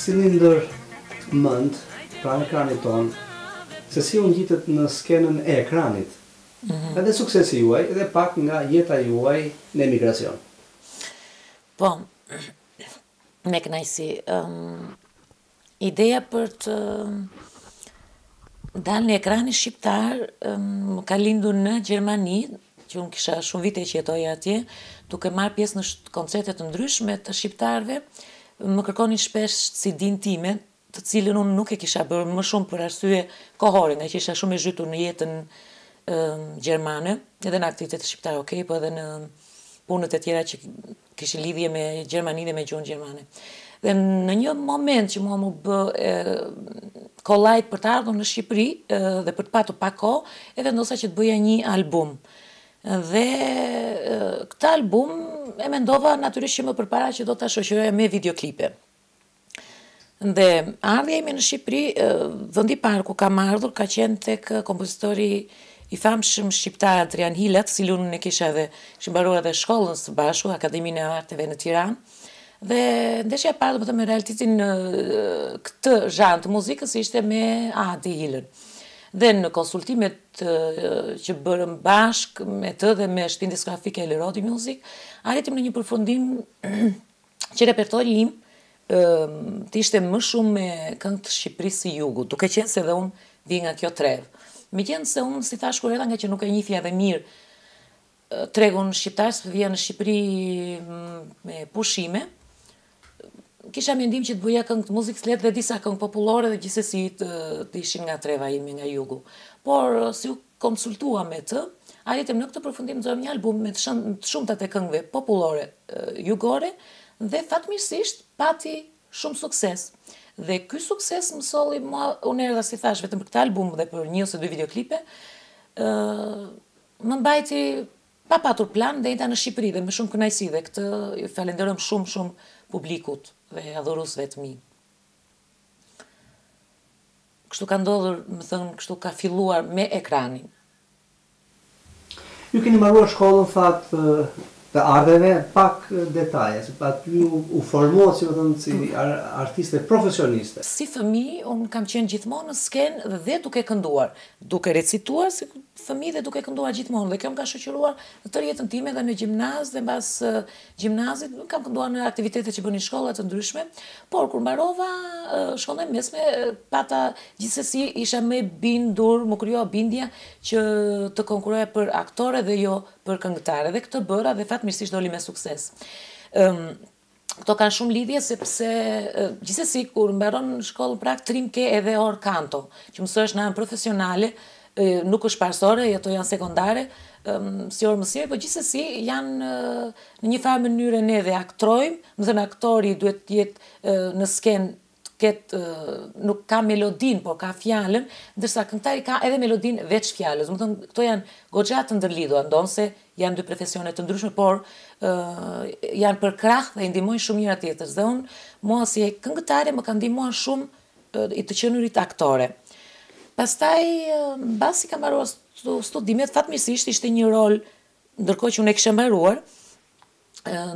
sillni ndër mend pranë ekranit ton, se si u ngjitet në skenën e ekranit. Edhe suksesi juaj dhe pak nga jeta juaj në emigracion. Po, me kënaqësi. Ideja për të dalë në ekranin shqiptar më ka lindur në Gjermani, që unë kisha shumë vite që jetoja atje, duke marrë pjesë në koncerte të ndryshme të shqiptarëve, më kërkonin shpesh CD-n time, të cilën unë nuk e kisha bërë më shumë për arsye kohore, nga që isha shumë e zhytur në jetën gjermane, edhe në aktivitetet shqiptare, okay, po edhe në punët e tjera që kishin lidhje me Gjermaninë dhe me gjuhën gjermane. Dhe në një moment që mua më bë kollajt për të ardhur në Shqipëri dhe për të patur pak kohë, e vendosa që të bëja një album. Dhe këtë album e mendova natyrisht që më përpara që do ta shoqëroja me videoklipe. Dhe ardhja ime në Shqipëri, vendi i parë ku kam ardhur ka qenë tek kompozitori i famshëm shqiptar Adrian Hila, të cilun unë e kishim mbaruar edhe shkollën së bashku, Akademinë e Arteve në Tiranë. Dhe ndeshja e parë, domethënë, me realitetin në këtë zhanr të muzikës ishte me Adi Hilën. Dhe në konsultimet që bërëm bashk me të dhe me shtëpinë diskografike Elrodi Music, arritëm në një përfundim që repertori im të ishte më shumë me këngë të Shqipërisë së Jugut, duke qenë se dhe unë vi nga kjo trevë. Megjithëse se unë, si thash kur erdha, nga që nuk e njihja dhe mirë tregun shqiptar, se vija në Shqipëri me pushime, kisha mendim që të bëja këngë të muzikës lehtë dhe disa këngë popullore dhe gjithsesi të ishin nga treva ime nga Jugu. Por si u konsultua me të, arritëm në këtë përfundim të një album me të shumtat e këngëve popullore jugore dhe fatmirësisht pati shumë sukses. Dhe ky sukses më solli mua, unë erdha si thash vetëm për këtë album dhe për një ose dy videoklipe, më mbajti pa patur plan dhe enda në Shqipëri dhe me shumë kënaqësi dhe këtë ju falenderojm shumë publikut dhe adhuruesve të mi. Kështu ka ndodhur, më thënë, kështu ka filluar me ekranin. Ju keni mbaruar shkollën, thatë, të arteve, pak detaje, se aty u formohet, si më thënë, si artiste profesioniste. Si fëmijë, unë kam qenë gjithmonë në skenë dhe duke kënduar, duke recituar si fëmijë dhe duke kënduar gjithmonë. Dhe kjo më ka shoqëruar në tërë jetën time dhe në gjimnaz dhe mbas gjimnazit, kam kënduar në aktivitete që bënin shkolla të ndryshme, por kur mbarova shkollën e mesme, pata gjithsesi isha më bindur, më krijoa bindja që të konkurroja për aktore dhe jo për këngëtare. Dhe këtë bëra dhe fatmirësisht doli me sukses. Këto kanë shumë lidhje sepse gjithsesi kur mbaron shkollën për aktrim ke edhe orë kanto, që mësohesh në anë profesionale, nuk është parsore, ato janë sekondare, si orë mësime, por gjithsesi janë në një farë mënyrë ne dhe aktrojmë, më thënë aktori duhet të jetë në skenë nuk ka melodin, por ka fjalën, ndërsa këngëtari ka edhe melodin veç fjalës. Më thënë, këto janë goxha të ndërlidhura, ndonse janë dy profesione të ndryshme, por janë për krah dhe i ndihmojnë shumë njëra tjetrës. Dhe unë, mua si këngëtare, më ka ndihmuar shumë i të qenurit aktore. Pastaj, mbasi ka mbaruar studimet, fatmirësisht ishte një rol, ndërkohë që unë e kisha mbaruar,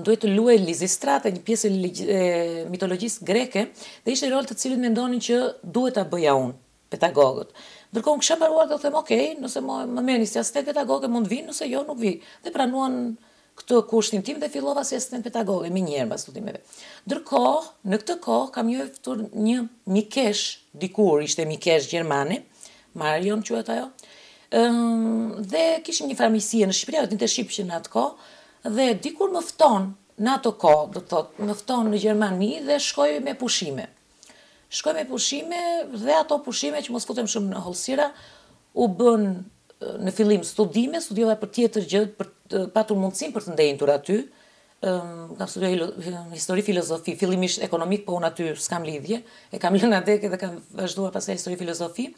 duhet të luaj Lizistrata, një pjesë e mitologjisë greke, dhe ishte rol të cilin mendonin që duhet ta bëja unë, pedagogët. Ndërkohë unë kisha mbaruar dhe them, okay, nëse më merrni si asistent pedagoge mund vi, nëse jo nuk vi. Dhe pranuan këtë kushtin tim dhe fillova si asistent pedagoge më njëherë pas studimeve. Ndërkohë, në këtë kohë kam njoftur një mikesh dikur, ishte mikesh gjermane, Marion quhet ajo. Dhe kishim një farmisie në Shqipëri, ajo të shqipshin në atë kohë. Dhe dikur më fton në ato kohë, do të thotë, më fton në Gjermani dhe shkoj me pushime. Shkoj me pushime dhe ato pushime që mos futem shumë në hollësira, u bën në fillim studiova për tjetër gjë, për të patur mundësinë për të ndenjtur aty. Kam studiuar histori filozofi, fillimisht ekonomik, po unë aty s'kam lidhje, e kam lënë adeke dhe kam vazhduar pastaj histori filozofi.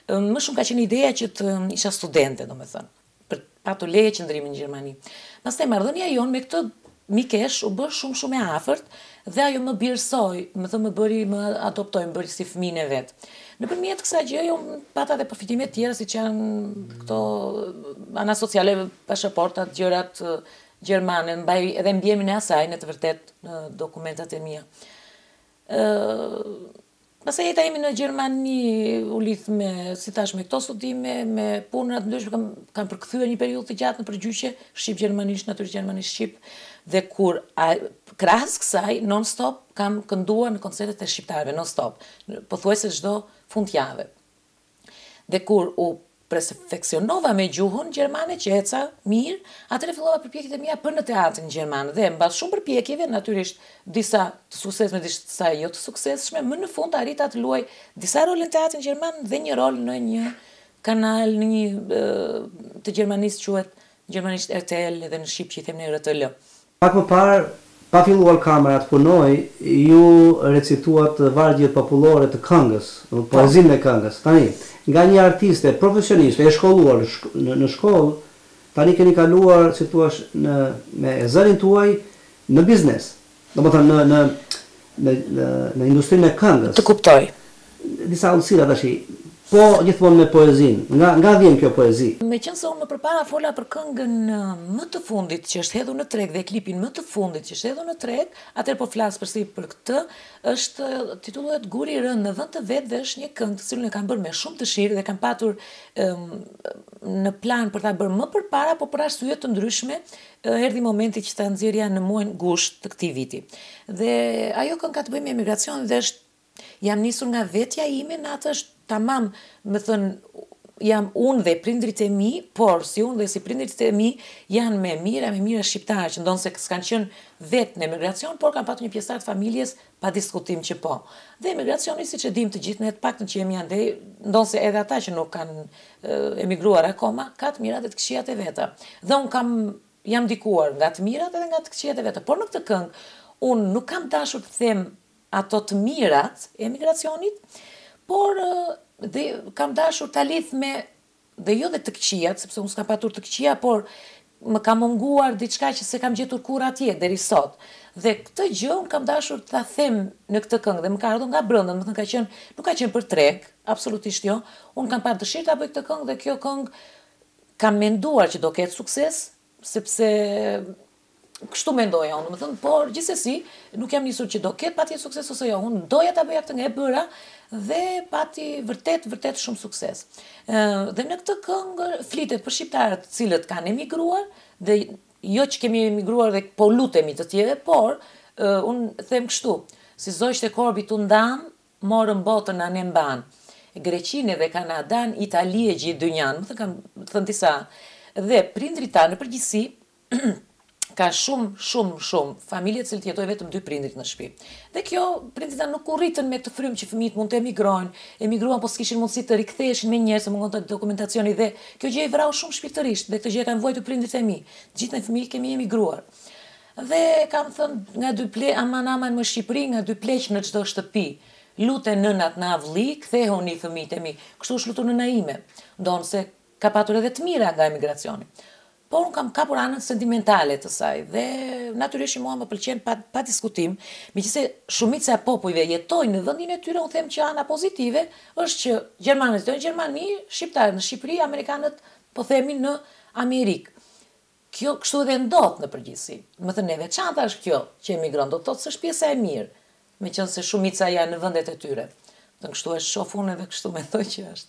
Më shumë ka qenë ideja që të isha studente, domethënë, për patur leje qëndrimi në Gjermani. Pastaj marrëdhënia jon me këtë mikesh u bë shumë e afërt dhe ajo më birësoi, më adoptoi, më bëri si fëmijën e vet. Nëpërmjet kësaj gjëje unë pata edhe përfitime të tjera siç janë këto ana sociale, pasaportat, gjërat gjermane, mbaj edhe mbjemrin e asaj në të vërtet në dokumentat e mia. Pastaj jeta ime në Gjermani u lidh me, si thash, me këto studime, me puna të ndryshme, kam përkthyer një periudhë të gjatë në përgjyshe, shqip-gjermanisht, natyrisht gjermanisht-shqip, dhe kur krahas kësaj non-stop kam kënduar në koncertet e shqiptarëve non-stop, pothuajse çdo fundjavë. Dhe kur u perfeksionova me gjuhën gjermane, që eca mirë, atëherë fillova përpjekjet e mia për në teatrin gjerman dhe mbas shumë përpjekjeve, natyrisht disa të suksesshme, disa jo të suksesshme, më në fund arrita të luaj disa role në teatrin gjerman dhe një rol në një kanal, në një të gjermanisht quhet gjermanisht RTL dhe në shqip që i them ne RTL. Pak më parë, pa filluar kamera të punoj, ju recituat vargjet popullore të këngës, poezinë e këngës. Tani, nga një artiste profesioniste e shkolluar në shkollë, tani keni kaluar, si thua, me zërin tuaj në biznes. Domethënë në industrinë e këngës. Të kuptoj. Disa ullësira tash. Po gjithmonë me poezinë. Nga vjen kjo poezi? Meqense unë më përpara fola për këngën më të fundit që është hedhur në treg dhe klipin më të fundit që është hedhur në treg, atëherë po flas përsëri për këtë, është titullohet Guri i rënd në vend të vet dhe është një këngë të cilën e kam bërë me shumë dëshirë dhe kam patur në plan për ta bërë më përpara, por për arsye të ndryshme erdhi momenti që ta nxjerrja në muajin gusht të këtij viti. Dhe ajo këngë ka të bëjë me emigracionin dhe jam nisur nga vetja ime, në atë është tamam, më thënë, jam unë dhe prindrit e mi, por si unë dhe si prindrit e mi janë me mira shqiptarë, që ndonë se s'kanë qenë vetë në emigracion, por kanë patur një pjesëtar të familjes pa diskutim që po. Dhe emigracioni, si që dim të gjithë ne të paktën që jemi janë dhe, ndonë se edhe ata që nuk kanë emigruar akoma, ka të mirat dhe të këqijat e veta. Dhe unë jam ndikuar nga të mirat edhe nga të këqijat e veta, por në këtë këngë, unë nuk kam dashur të them ato të mirat e emigracionit, por dhe kam dashur ta lidh me, dhe jo dhe të këqijat, sepse unë s'kam patur të këqija, por më ka munguar diçka që se kam gjetur kur atje deri sot. Dhe këtë gjë unë kam dashur ta them në këtë këngë dhe më ka ardhur nga brenda, do të thënë nuk ka qenë për treg, absolutisht jo. Unë kam pasur dëshirë ta bëj këtë këngë dhe kjo këngë kam menduar që do ketë sukses, sepse kështu mendoja unë, domethënë, por gjithsesi nuk jam nisur që do ketë patjetër sukses ose jo. Unë doja ta bëja këtë nga e bëra dhe pati vërtet shumë sukses. Dhe në këtë këngë flitet për shqiptarët të cilët kanë emigruar dhe jo që kemi emigruar dhe po lutemi të tjerë, por unë them kështu, si zogj të korbit u ndam, morën botën anë mban. Greqinë dhe Kanadan, Itali e gjithë dynjan, më thënë disa. Dhe prindrit tanë në përgjithësi ka shumë familje të cilët jetojnë vetëm 2 prindrit në shtëpi. Dhe kjo prindrit nuk u rritën me të frymë që fëmijët mund të emigruan po s'kishin mundësi të riktheheshin me njerëz, se mungon të dokumentacioni dhe kjo gjë e vrau shumë shpirtërisht dhe këtë gjë kanë vojtur prindrit e mi. Të gjithë ne fëmijët kemi emigruar. Dhe kam thënë nga 2 pleq aman në Shqipëri, nga 2 pleq në çdo shtëpi. Luten nënat në avlli, kthehuni fëmijët e mi. Kështu është lutur nëna ime. Ndonë se ka patur edhe të mira nga emigracioni. Por unë kam kapur anën sentimentale të saj dhe natyrisht mua më pëlqen pa diskutim, megjithëse shumica e popujve jetojnë në vendin e tyre, unë them që ana pozitive është që gjermanët jetojnë në Gjermani, shqiptarët në Shqipëri, amerikanët po themi në Amerikë. Kjo kështu edhe ndodh në përgjithësi. Më thënë e veçanta është kjo që emigron, do të thotë se është pjesa e mirë, meqense shumica janë në vendet e tyre. Dhe kështu e shoh unë edhe kështu mendoj që është.